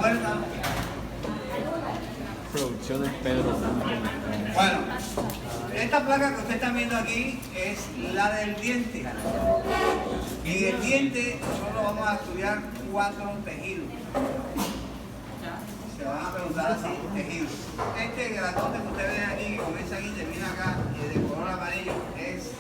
puerta. Producciones Pedro. Bueno, esta placa que ustedes están viendo aquí es la del diente. En el diente nosotros vamos a estudiar 4 tejidos. Se van a preguntar así, tejidos. Este grandote que ustedes ven aquí, que comienza aquí, termina acá y de color amarillo, es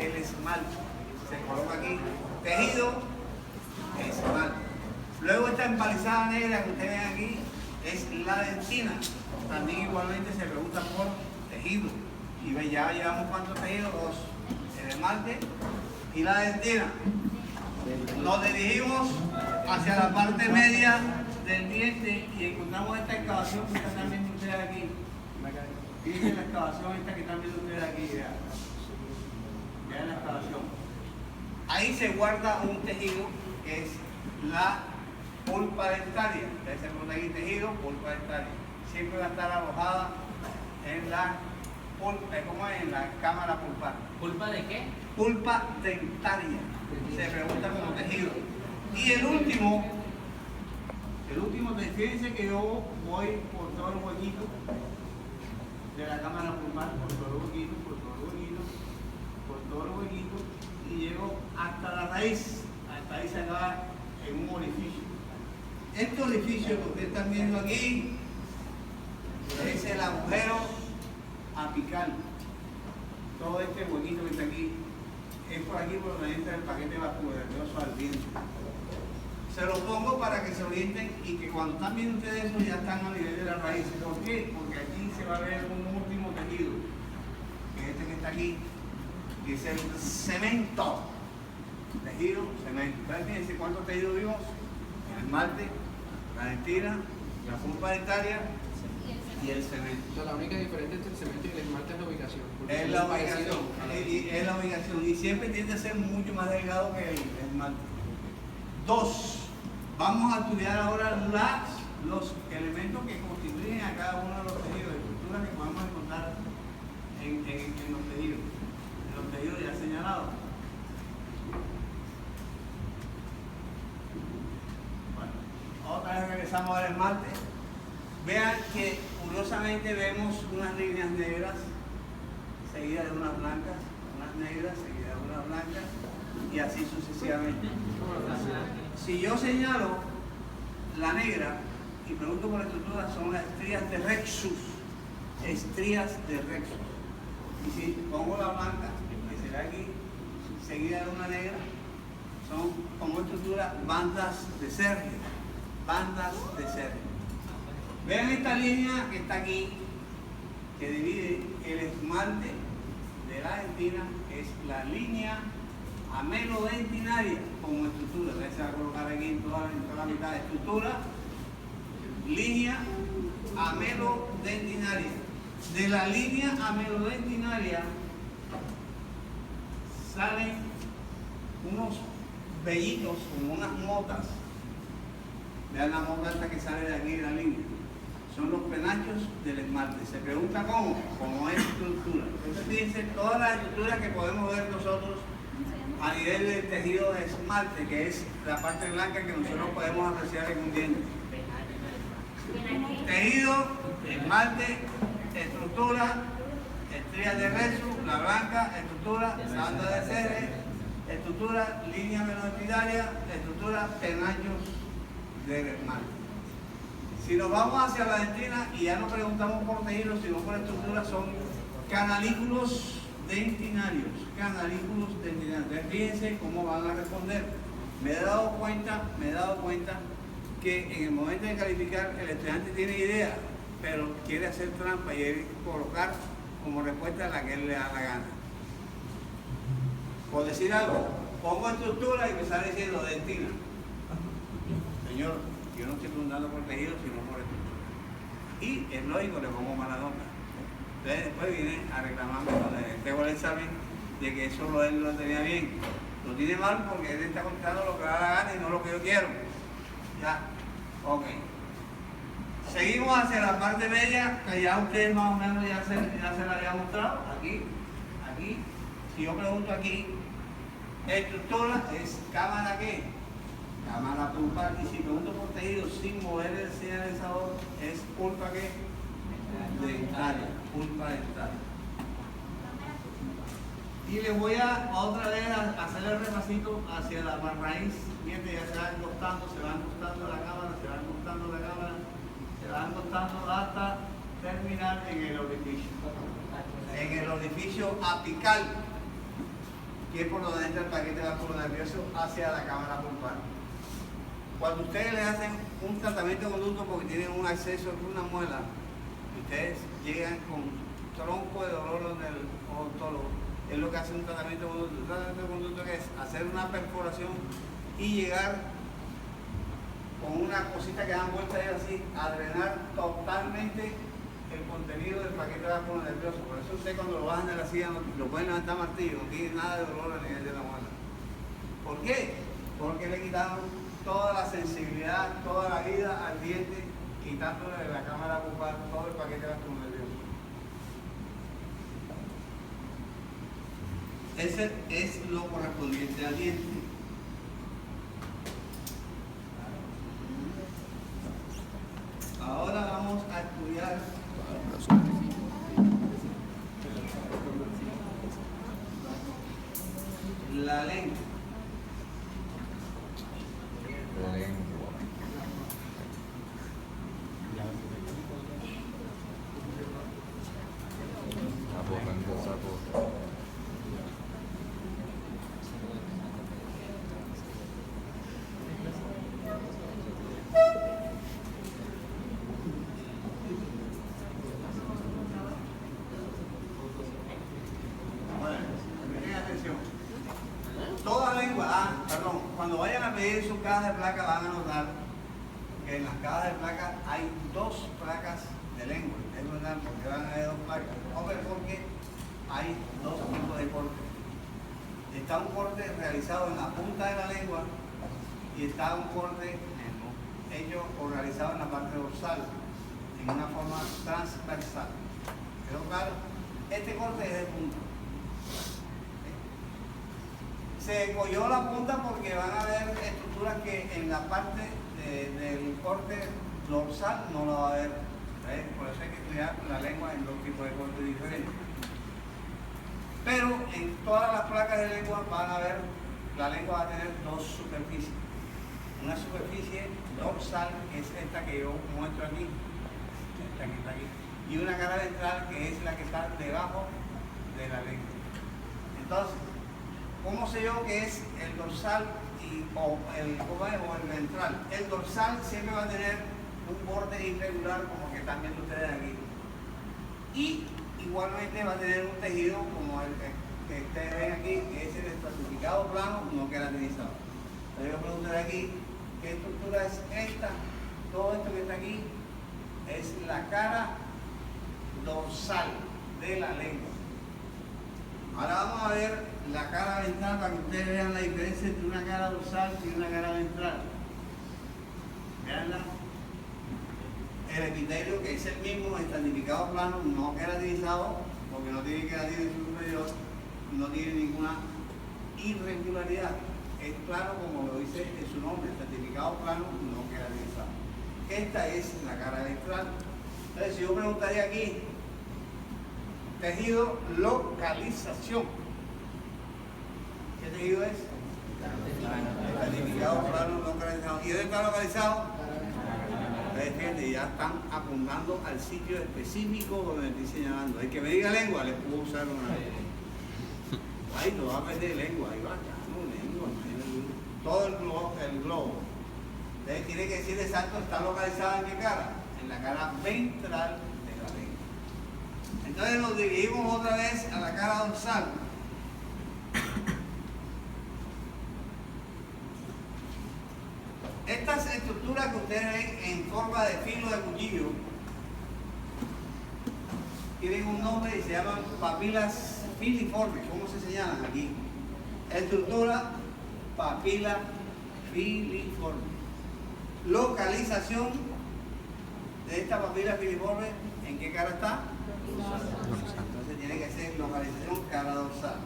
el esmalte. Se coloca aquí, tejido, esmalte. Luego esta empalizada negra que ustedes ven aquí es la dentina. También igualmente se pregunta por tejido. Y ve, ya llevamos cuántos tejidos, 2. El esmalte y la dentina. Nos dirigimos hacia la parte media del diente y encontramos esta excavación que están viendo ustedes aquí. Fíjense la excavación esta que están viendo ustedes aquí. Vean la excavación. Ahí se guarda un tejido que es la pulpa dentaria. Ustedes se ponen aquí tejido, pulpa dentaria. Siempre va a estar alojada en la pulpa, ¿cómo es? En la cámara pulpar. ¿Culpa de qué? Pulpa dentaria. Se pregunta como tejido. Y el último, fíjense que yo voy por todos los huequitos de la cámara pulpar, por todos los huequitos, por todos los huequitos, por todos los huequitos, y llego hasta la raíz. Hasta ahí se acaba en un orificio. Este orificio que ustedes están viendo aquí es el agujero apical. Todo este huequito que está aquí es por aquí por donde entra el paquete vascularioso al diente. Se lo pongo para que se orienten y que cuando están viendo ustedes eso ya están a nivel de la raíz. ¿Por qué? Porque aquí se va a ver un último tejido, que es este que está aquí, que es el cemento. Tejido, cemento. ¿Ustedes fíjense cuántos tejidos vimos? El esmalte, la dentina, la pulpa dentaria y el cemento. O sea, la única diferencia entre el cemento y el esmalte es la ubicación. Es la ubicación. Es la ubicación. Y siempre tiende a ser mucho más delgado que el esmalte. 2. Vamos a estudiar ahora los elementos que constituyen a cada uno de los tejidos, estructuras que podemos encontrar en los tejidos. En los tejidos ya señalados. Bueno, otra vez regresamos al esmalte. Vean que curiosamente vemos unas líneas negras seguidas de unas blancas, unas negras seguidas de unas blancas y así sucesivamente. Si yo señalo la negra y pregunto por la estructura, son las estrías de Rexus. Estrías de Rexus. Y si pongo la blanca, que será aquí, seguida de una negra, son como estructura bandas de Sergio. Bandas de Sergio. Vean esta línea que está aquí, que divide el esmalte de la dentina, que es la línea amelodentinaria como estructura. Se va a colocar aquí en toda la mitad de estructura. Línea amelodentinaria. De la línea amelodentinaria salen unos vellitos, como unas motas. Vean la mota esta que sale de aquí de la línea. Son los penachos del esmalte. Se pregunta cómo, como es estructura. Entonces fíjense todas las estructuras que podemos ver nosotros a nivel del tejido de esmalte, que es la parte blanca que nosotros podemos apreciar en un diente. Tejido, esmalte, estructura, estrías de Rexus, la blanca, estructura, banda de Ceres, estructura, línea melodentidaria, estructura, penachos del esmalte. Si nos vamos hacia la dentina y ya no preguntamos por tejido, sino por estructura, son canalículos dentinarios. Canalículos dentinarios. Entonces, fíjense cómo van a responder. Me he dado cuenta que en el momento de calificar el estudiante tiene idea, pero quiere hacer trampa y colocar como respuesta la que él le da la gana. Por decir algo, pongo estructura y me sale diciendo dentina. Señor, yo no estoy preguntando por tejido, sino por estructura. Y es lógico, le pongo mala nota. Entonces después viene a reclamarme cuando tengo el examen de que eso él lo tenía bien. Lo tiene mal porque él está contando lo que le da la gana y no lo que yo quiero. Ya, ok. Seguimos hacia la parte media, que ya ustedes más o menos ya se la había mostrado. Aquí. Si yo pregunto aquí, estructura es cámara ¿qué? cámara pulpar. Y si pregunto por tejido sin mover el señalizador, es pulpa que dentaria, pulpa dentaria. Y les voy a otra vez a hacer el repasito hacia la raíz. Miren, ya se va encostando la cámara, se va encostando la cámara, se va encostando hasta terminar en el orificio. En el orificio apical, que es por donde entra el paquete vascular nervioso hacia la cámara pulpar. Cuando ustedes le hacen un tratamiento de conducto porque tienen un acceso de una muela, ustedes llegan con tronco de dolor donde el odontólogo, es lo que hace un tratamiento de conducto. Un tratamiento de conducto que es hacer una perforación y llegar con una cosita que dan vuelta ahí así a drenar totalmente el contenido del paquete vascular nervioso. Por eso usted cuando lo bajan de la silla lo pueden levantar martillo, no tiene nada de dolor a nivel de la muela. ¿Por qué? Porque le quitaron toda la sensibilidad, toda la vida al diente, quitándole de la cámara pulpar todo el paquete vascular nervioso. Ese es lo correspondiente al diente. Ahora vamos a estudiar la lengua. Cuando vayan a pedir sus cajas de placa van a notar que en las cajas de placa hay dos placas de lengua. Es verdad, porque van a haber dos placas. Hombre, porque hay dos tipos de corte. Está un corte realizado en la punta de la lengua y está un corte hecho o realizado en la parte dorsal, en una forma transversal. ¿Quedó claro? Este corte es de punta. Se cogió la punta porque van a haber estructuras que en la parte del corte dorsal no la va a haber. ¿Ves? Por eso hay que estudiar la lengua en dos tipos de cortes diferentes. Pero en todas las placas de lengua van a ver, la lengua va a tener dos superficies. Una superficie dorsal, que es esta que yo muestro aquí, esta que está aquí, y una cara ventral, que es la que está debajo de la lengua. Entonces, ¿cómo sé yo que es el dorsal o el ventral? El dorsal siempre va a tener un borde irregular, como que están viendo ustedes aquí. Y igualmente va a tener un tejido como el que ustedes ven aquí, que es el estratificado plano no queratinizado. Entonces yo preguntaré aquí, ¿qué estructura es esta? Todo esto que está aquí es la cara dorsal de la lengua. Ahora vamos a ver la cara ventral para que ustedes vean la diferencia entre una cara dorsal y una cara ventral. Veanla. El epitelio, que es el mismo, estratificado plano, no queratinizado, porque no tiene queratina en su superior, no tiene ninguna irregularidad. Es plano como lo dice en su nombre, estratificado plano, no queratinizado. Esta es la cara ventral. Entonces, si yo preguntaría aquí, tejido localización. ¿Qué tejido es? Estratificado plano, no queratinizado. ¿Y dónde está localizado? Ustedes ya están apuntando al sitio específico donde estoy señalando. El que me diga lengua, les puedo usar una vez. Ahí no va a perder lengua, ahí va, ya, no, lengua, todo el globo. Entonces tiene que decir exacto, está localizada en qué cara, en la cara ventral de la lengua. Entonces nos dirigimos otra vez a la cara dorsal. Estas estructuras que ustedes ven en forma de filo de cuchillo tienen un nombre y se llaman papilas filiformes. ¿Cómo se señalan aquí? Estructura papila filiforme. Localización de esta papila filiforme, ¿en qué cara está? Entonces tiene que ser localización cara dorsal.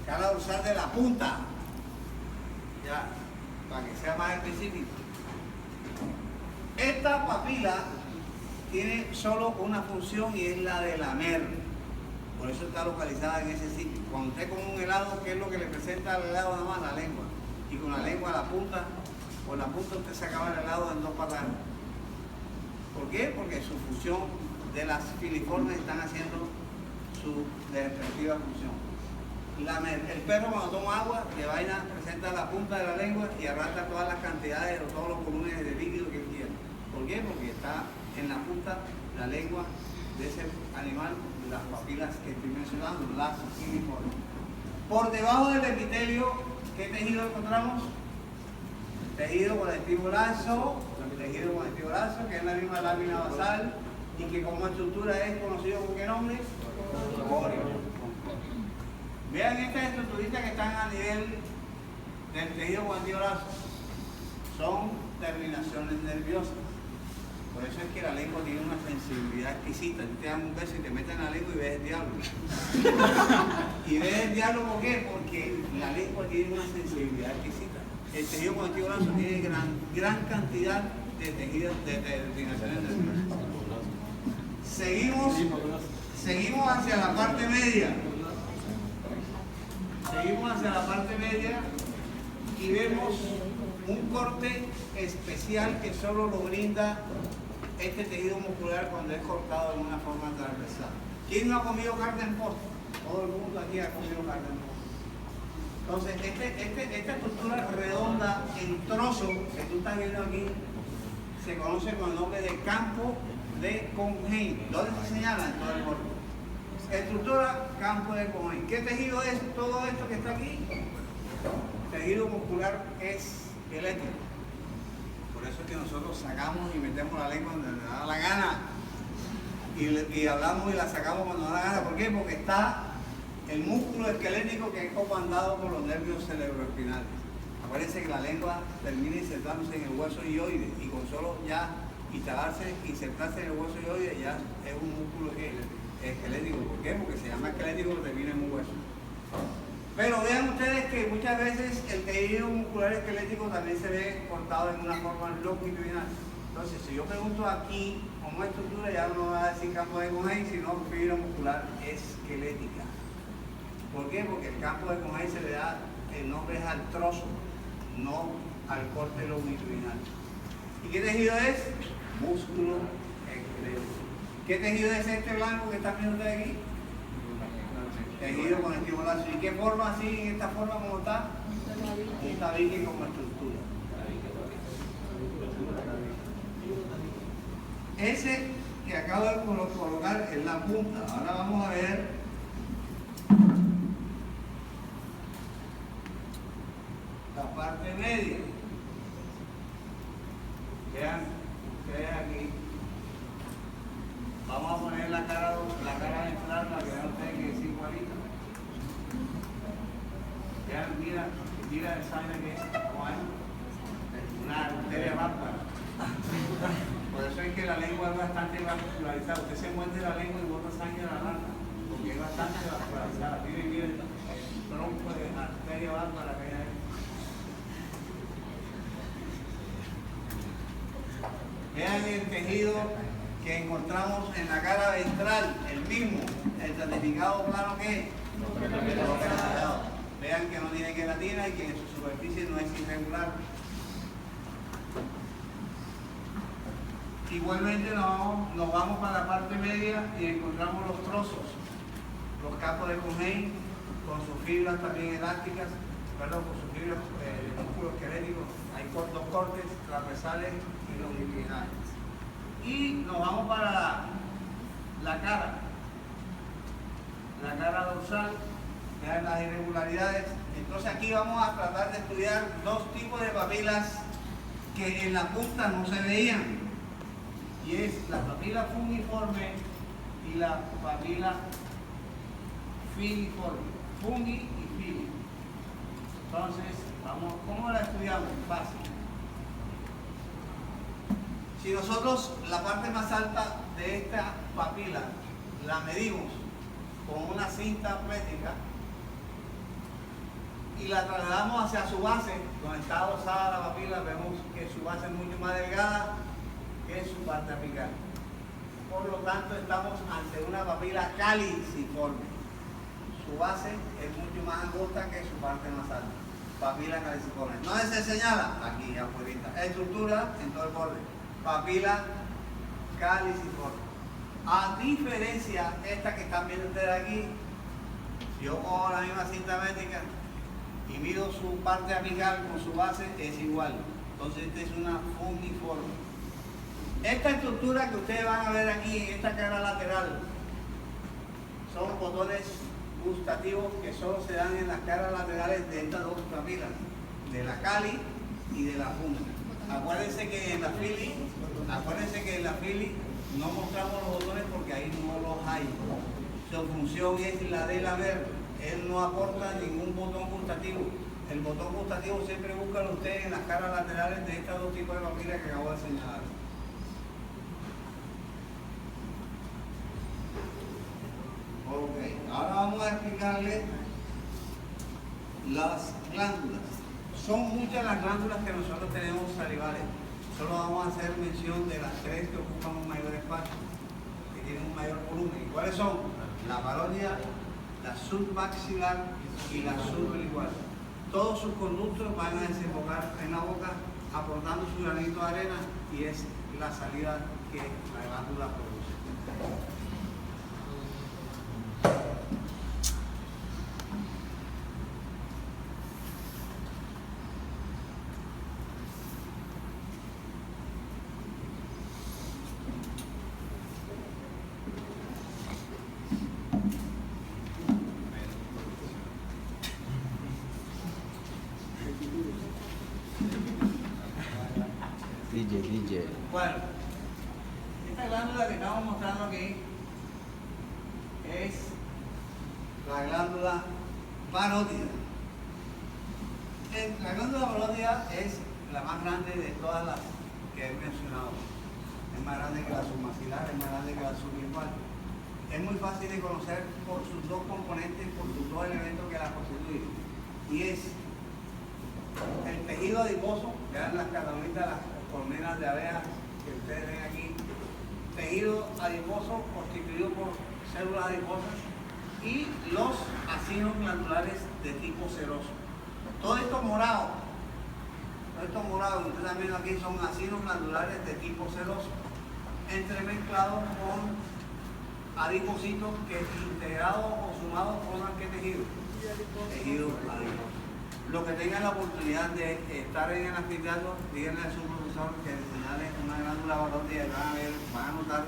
Cara dorsal de la punta. Ya. para que sea más específico. Esta papila tiene solo una función y es la de lamer. Por eso está localizada en ese sitio. Cuando usted come un helado, ¿qué es lo que le presenta al helado nada más? La lengua. Y con la lengua a la punta, por la punta usted se acaba el helado en 2 patadas. ¿Por qué? Porque su función de las filiformes están haciendo su respectiva función. El perro cuando toma agua, de vaina presenta la punta de la lengua y arrastra todas las cantidades o todos los volúmenes de líquido que quiera. ¿Por qué? Porque está en la punta la lengua de ese animal, las papilas que estoy mencionando, las filiformes. Por debajo del epitelio, ¿qué tejido encontramos? Tejido conectivo lazo, que es la misma lámina basal y que como estructura es conocido ¿con qué nombre? Corio. Vean estas estructuritas que están a nivel del tejido conectivo lazo. Son terminaciones nerviosas. Por eso es que la lengua tiene una sensibilidad exquisita. Te dan un beso y te meten en la lengua y ves el diablo. ¿Y ves el diablo por qué? Porque la lengua tiene una sensibilidad exquisita. El tejido conectivo lazo tiene gran cantidad de tejidos de terminaciones nerviosas. Seguimos hacia la parte media. Seguimos hacia la parte media y vemos un corte especial que solo lo brinda este tejido muscular cuando es cortado de una forma transversal. ¿Quién no ha comido carne en posta? Todo el mundo aquí ha comido carne en posta. Entonces, esta estructura redonda en trozo que tú estás viendo aquí se conoce con el nombre de campo de Cohen. ¿Dónde se señala? En todo el cuerpo. Estructura, campo de Cohen. ¿Qué tejido es todo esto que está aquí? Tejido muscular esquelético. Por eso es que nosotros sacamos y metemos la lengua donde nos da la gana. Y hablamos y la sacamos cuando nos da la gana. ¿Por qué? Porque está el músculo esquelético que es comandado por los nervios cerebroespinales. Acuérdense que la lengua termina insertándose en el hueso hioide y con solo ya insertarse en el hueso hioide ya es un músculo esquelético. ¿Por qué? Porque se llama esquelético pero termina en un hueso. Pero vean ustedes que muchas veces el tejido muscular esquelético también se ve cortado en una forma longitudinal. Entonces, si yo pregunto aquí como estructura, ya no va a decir campo de Cohen, sino fibra muscular esquelética. ¿Por qué? Porque el campo de Cohen se le da, el nombre es al trozo, no al corte longitudinal. ¿Y qué tejido es? Músculo esquelético. ¿Qué tejido es este blanco que están viendo ustedes aquí? Tejido conectivo lazo. ¿Y qué forma así, en esta forma como está? Un tabique como estructura. Ese que acabo de colocar en la punta. Ahora vamos a ver la parte media. Vean ustedes aquí. Vamos a poner la cara ventral para que vean ustedes que es igualita. Vean, mira el sangre que es, ¿cómo es? Una arteria bárbara. Por eso es que la lengua es bastante vascularizada. Usted se muerde la lengua y bota sangre a la rata, porque es bastante vascularizada. Mire el tronco de arteria bárbara que hay ahí. Vean el tejido que encontramos en la cara ventral, el mismo, el estratificado plano que es. Vean que no tiene queratina y que en su superficie no es irregular. Igualmente nos vamos para la parte media y encontramos los trozos, los campos de Cohen con sus fibras también elásticas, con sus fibras de músculo esquelético. Hay dos cortes transversales y longitudinales. Y nos vamos para la cara dorsal, vean las irregularidades. Entonces aquí vamos a tratar de estudiar dos tipos de papilas que en la punta no se veían. Y es la papila fungiforme y la papila filiforme. Fungi y fili. Entonces, vamos, ¿cómo la estudiamos? Fácil. Si nosotros la parte más alta de esta papila la medimos con una cinta métrica y la trasladamos hacia su base, donde está adosada la papila, vemos que su base es mucho más delgada que su parte apical. Por lo tanto, estamos ante una papila caliciforme. Su base es mucho más angosta que su parte más alta. Papila caliciforme. ¿Dónde se señala? Aquí, afuera. Estructura en todo el borde. Papila caliciforme. A diferencia, esta que están viendo ustedes aquí, yo cojo la misma cinta métrica y mido su parte apical con su base, es igual. Entonces, esta es una fundiforme. Esta estructura que ustedes van a ver aquí en esta cara lateral son botones gustativos que solo se dan en las caras laterales de estas dos papilas, de la cali y de la funda. Acuérdense que en la fili no mostramos los botones porque ahí no los hay. Su función es la de lamer. Él no aporta ningún botón gustativo. El botón gustativo siempre buscan ustedes en las caras laterales de estos dos tipos de papilas que acabo de señalar. Ok, ahora vamos a explicarles las glándulas. Son muchas las glándulas que nosotros tenemos salivales. Solo vamos a hacer mención de las tres que ocupan un mayor espacio, que tienen un mayor volumen. ¿Y cuáles son? La parótida, la submaxilar y la sublingual. Todos sus conductos van a desembocar en la boca, aportando su granito de arena, y es la salida que la glándula produce. DJ. Bueno, esta glándula que estamos mostrando aquí es la glándula parótida. La glándula parótida es la más grande de todas las que he mencionado. Es más grande que la submaxilar, es más grande que la sublingual. Es muy fácil de conocer por sus dos componentes, por sus dos elementos que la constituyen. Y es el tejido adiposo, vean las catalonitas, las colmenas de abejas que ustedes ven aquí, tejido adiposo constituido por células adiposas y los acinos glandulares de tipo seroso. Todo esto morado que ustedes están viendo aquí son acinos glandulares de tipo seroso, entremezclados con adipocitos que integrados o sumados forman ¿qué tejido? Tejido adiposo. Los que tengan la oportunidad de estar en el anfiteatro, díganle a su profesor que le señale una glándula parótida y van a notar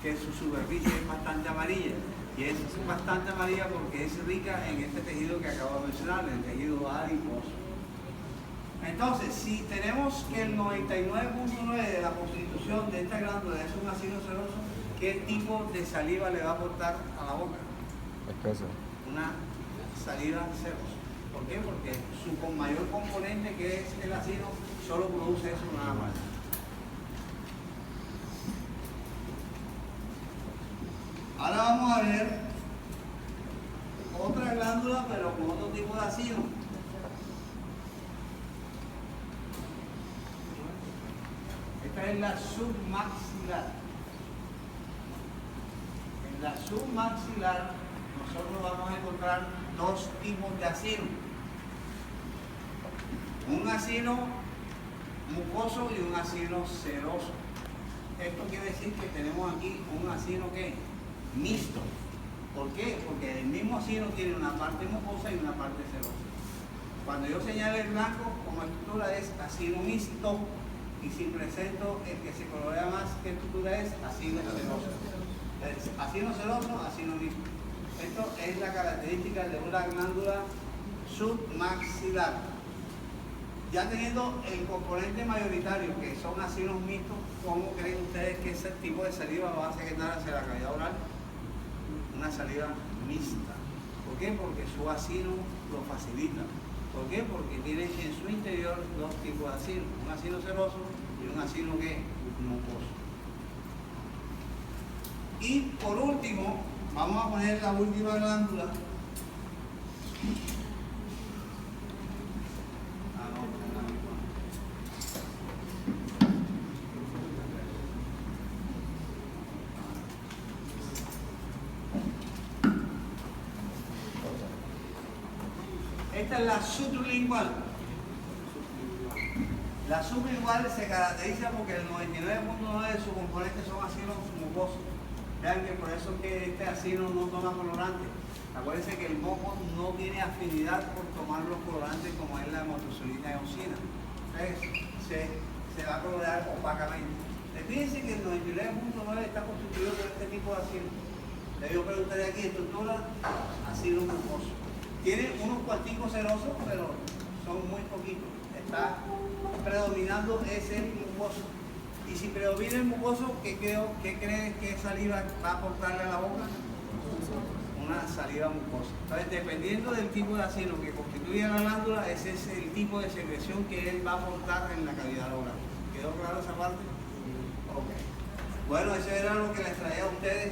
que su superficie es bastante amarilla. Y es bastante amarilla porque es rica en este tejido que acabo de mencionar, el tejido adiposo. Entonces, si tenemos que el 99.9 de la constitución de esta glándula es un ácido seroso, ¿qué tipo de saliva le va a aportar a la boca? Espeso. Una saliva serosa. ¿Por qué? Porque su mayor componente, que es el ácido, solo produce eso nada más. Ahora vamos a ver otra glándula, pero con otro tipo de ácido. Esta es la submaxilar. En la submaxilar nosotros vamos a encontrar dos tipos de acino. Un acino mucoso y un acino seroso. Esto quiere decir que tenemos aquí un acino que mixto. ¿Por qué? Porque el mismo acino tiene una parte mucosa y una parte serosa. Cuando yo señalo el blanco como estructura es acino mixto, y si presento el que se colorea más que estructura es acino seroso. Acino seroso, acino mixto. Esto es la característica de una glándula submaxilar. Ya teniendo el componente mayoritario, que son acinos mixtos, ¿cómo creen ustedes que ese tipo de saliva va a secretar hacia la cavidad oral? Una saliva mixta. ¿Por qué? Porque su acino lo facilita. ¿Por qué? Porque tiene en su interior dos tipos de acino, un acino seroso y un acino que mucoso. Y por último, vamos a poner la última glándula, Esta es la sublingual. La sublingual se caracteriza porque el 99.9 de sus componentes son ácidos mucosos. Vean que por eso es que este ácido no toma colorantes. Acuérdense que el moco no tiene afinidad por tomar los colorantes como es la motoxolina y eosina. Entonces se va a colorar opacamente. Fíjense que el 99.9 está constituido por este tipo de ácido. Yo preguntaría aquí, estructura ácido mucoso. Tiene unos cuanticos cerosos, pero son muy poquitos. Está predominando es el mucoso. Y si predomina el mucoso, ¿qué creen que saliva va a aportarle a la boca? Una saliva mucosa. Entonces, dependiendo del tipo de ácido que constituye la glándula, ese es el tipo de secreción que él va a aportar en la cavidad oral. ¿Quedó claro esa parte? Ok. Bueno, eso era lo que les traía a ustedes